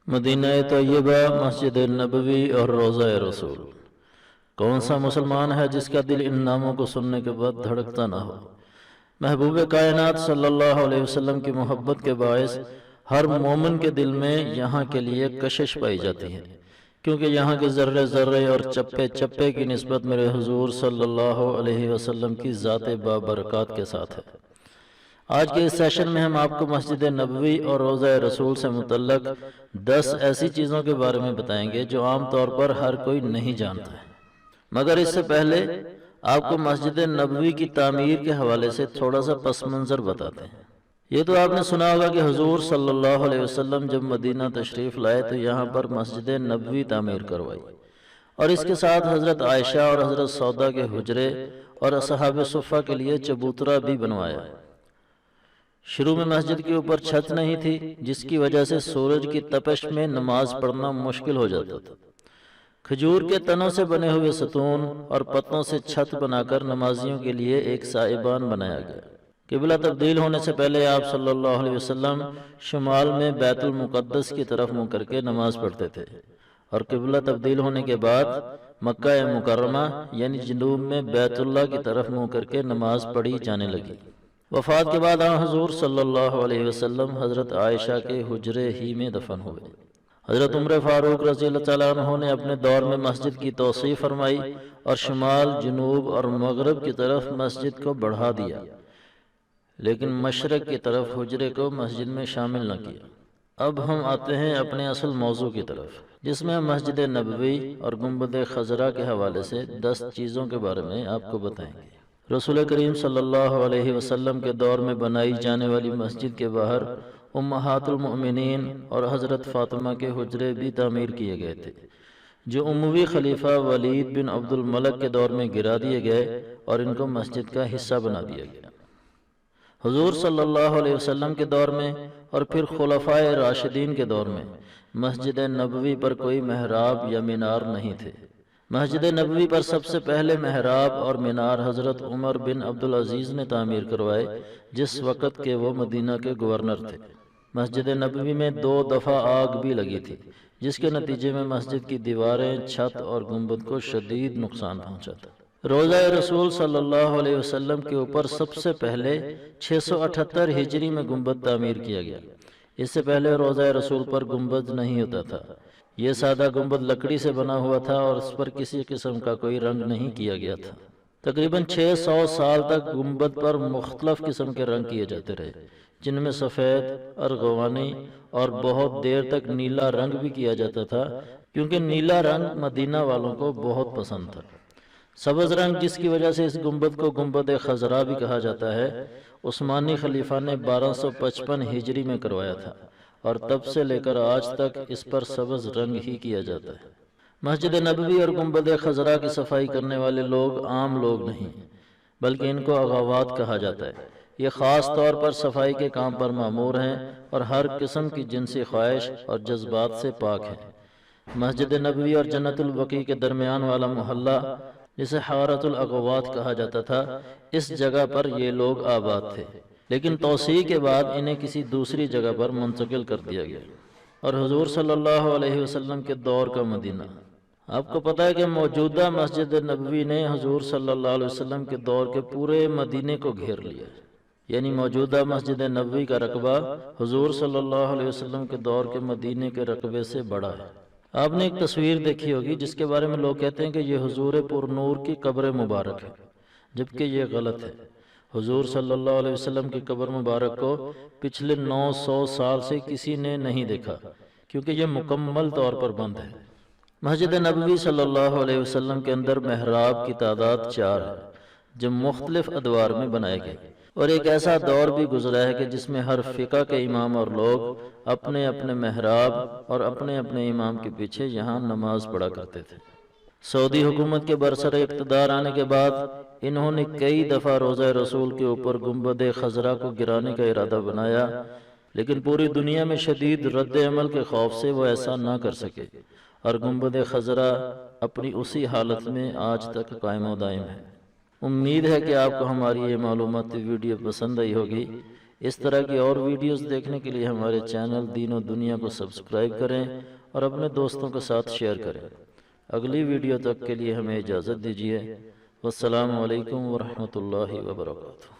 مدینہ طیبہ، مسجد نبوی اور روضہ رسول۔ کون سا مسلمان ہے جس کا دل ان ناموں کو سننے کے بعد دھڑکتا نہ ہو؟ محبوب کائنات صلی اللہ علیہ وسلم کی محبت کے باعث ہر مومن کے دل میں یہاں کے لیے کشش پائی جاتی ہے، کیونکہ یہاں کے ذرے ذرے اور چپے چپے کی نسبت میرے حضور صلی اللہ علیہ وسلم کی ذات بابرکات کے ساتھ ہے۔ آج کے اس سیشن میں ہم آپ کو مسجد نبوی اور روضہ رسول سے متعلق 10 ایسی چیزوں کے بارے میں بتائیں گے جو عام طور پر ہر کوئی نہیں جانتا ہے، مگر اس سے پہلے آپ کو مسجد نبوی کی تعمیر کے حوالے سے تھوڑا سا پس منظر بتاتے ہیں۔ یہ تو آپ نے سنا ہوگا کہ حضور صلی اللہ علیہ وسلم جب مدینہ تشریف لائے تو یہاں پر مسجد نبوی تعمیر کروائی، اور اس کے ساتھ حضرت عائشہ اور حضرت سودا کے حجرے اور اصحاب صفہ کے لیے چبوترا بھی بنوایا۔ شروع میں مسجد کے اوپر چھت نہیں تھی، جس کی وجہ سے سورج کی تپش میں نماز پڑھنا مشکل ہو جاتا تھا۔ کھجور کے تنوں سے بنے ہوئے ستون اور پتوں سے چھت بنا کر نمازیوں کے لیے ایک سائبان بنایا گیا۔ قبلہ تبدیل ہونے سے پہلے آپ صلی اللہ علیہ وسلم شمال میں بیت المقدس کی طرف منہ کر کے نماز پڑھتے تھے، اور قبلہ تبدیل ہونے کے بعد مکہ مکرمہ یعنی جنوب میں بیت اللہ کی طرف منہ کر کے نماز پڑھی جانے لگی۔ وفات کے بعد حضور صلی اللہ علیہ وسلم حضرت عائشہ کے حجرے ہی میں دفن ہوئے۔ حضرت عمر فاروق رضی اللہ تعالیٰ عنہ نے اپنے دور میں مسجد کی توسیع فرمائی اور شمال، جنوب اور مغرب کی طرف مسجد کو بڑھا دیا، لیکن مشرق کی طرف حجرے کو مسجد میں شامل نہ کیا۔ اب ہم آتے ہیں اپنے اصل موضوع کی طرف، جس میں ہم مسجد نبوی اور گنبد خضرا کے حوالے سے 10 چیزوں کے بارے میں آپ کو بتائیں گے۔ رسول کریم صلی اللہ علیہ وسلم کے دور میں بنائی جانے والی مسجد کے باہر امہات المؤمنین اور حضرت فاطمہ کے حجرے بھی تعمیر کیے گئے تھے، جو اموی خلیفہ ولید بن عبد الملک کے دور میں گرا دیے گئے اور ان کو مسجد کا حصہ بنا دیا گیا۔ حضور صلی اللہ علیہ وسلم کے دور میں اور پھر خلفائے راشدین کے دور میں مسجد نبوی پر کوئی محراب یا مینار نہیں تھے۔ مسجد نبوی پر سب سے پہلے محراب اور مینار حضرت عمر بن عبدالعزیز نے تعمیر کروائے، جس وقت کے وہ مدینہ کے گورنر تھے۔ مسجد نبوی میں 2 دفعہ آگ بھی لگی تھی، جس کے نتیجے میں مسجد کی دیواریں، چھت اور گنبد کو شدید نقصان پہنچا تھا۔ روضہ رسول صلی اللہ علیہ وسلم کے اوپر سب سے پہلے 678 ہجری میں گنبد تعمیر کیا گیا۔ اس سے پہلے روضہ رسول پر گنبد نہیں ہوتا تھا۔ یہ سادہ گنبد لکڑی سے بنا ہوا تھا اور اس پر کسی قسم کا کوئی رنگ نہیں کیا گیا تھا۔ تقریباً 600 سال تک گنبد پر مختلف قسم کے رنگ کیے جاتے رہے، جن میں سفید، ارغوانی اور بہت دیر تک نیلا رنگ بھی کیا جاتا تھا، کیونکہ نیلا رنگ مدینہ والوں کو بہت پسند تھا۔ سبز رنگ، جس کی وجہ سے اس گنبد کو گنبد خضرا بھی کہا جاتا ہے، عثمانی خلیفہ نے 1255 ہجری میں کروایا تھا، اور تب سے لے کر آج تک اس پر سبز رنگ ہی کیا جاتا ہے۔ مسجد نبوی اور گنبد خضرا کی صفائی کرنے والے لوگ عام لوگ نہیں، بلکہ ان کو اغاوات کہا جاتا ہے۔ یہ خاص طور پر صفائی کے کام پر مامور ہیں اور ہر قسم کی جنسی خواہش اور جذبات سے پاک ہیں۔ مسجد نبوی اور جنت البقیع کے درمیان والا محلہ، جسے حارۃ الاغوات کہا جاتا تھا، اس جگہ پر یہ لوگ آباد تھے، لیکن توسیع کے بعد انہیں کسی دوسری جگہ پر منتقل کر دیا گیا۔ اور حضور صلی اللہ علیہ وسلم کے دور کا مدینہ، آپ کو پتہ ہے کہ موجودہ مسجد نبوی نے حضور صلی اللہ علیہ وسلم کے دور کے پورے مدینے کو گھیر لیا، یعنی موجودہ مسجد نبوی کا رقبہ حضور صلی اللہ علیہ وسلم کے دور کے مدینے کے رقبے سے بڑا ہے۔ آپ نے ایک تصویر دیکھی ہوگی جس کے بارے میں لوگ کہتے ہیں کہ یہ حضور پر نور کی قبر مبارک ہے، جبکہ یہ غلط ہے۔ حضور صلی اللہ علیہ وسلم کی قبر مبارک کو پچھلے 900 سال سے کسی نے نہیں دیکھا، کیونکہ یہ مکمل طور پر بند ہے۔ مسجد نبوی صلی اللہ علیہ وسلم کے اندر محراب کی تعداد 4 ہے، جو مختلف ادوار میں بنائے گئے، اور ایک ایسا دور بھی گزرا ہے کہ جس میں ہر فقہ کے امام اور لوگ اپنے اپنے محراب اور اپنے اپنے امام کے پیچھے یہاں نماز پڑھا کرتے تھے۔ سعودی حکومت کے برسر اقتدار آنے کے بعد انہوں نے کئی دفعہ روضہ رسول کے اوپر گنبد خضرا کو گرانے کا ارادہ بنایا، لیکن پوری دنیا میں شدید رد عمل کے خوف سے وہ ایسا نہ کر سکے، اور گنبد خضرا اپنی اسی حالت میں آج تک قائم و دائم ہے۔ امید ہے کہ آپ کو ہماری یہ معلوماتی ویڈیو پسند آئی ہوگی۔ اس طرح کی اور ویڈیوز دیکھنے کے لیے ہمارے چینل دین و دنیا کو سبسکرائب کریں اور اپنے دوستوں کے ساتھ شیئر کریں۔ اگلی ویڈیو تک کے لیے ہمیں اجازت دیجیے۔ والسلام علیکم ورحمۃ اللہ وبرکاتہ۔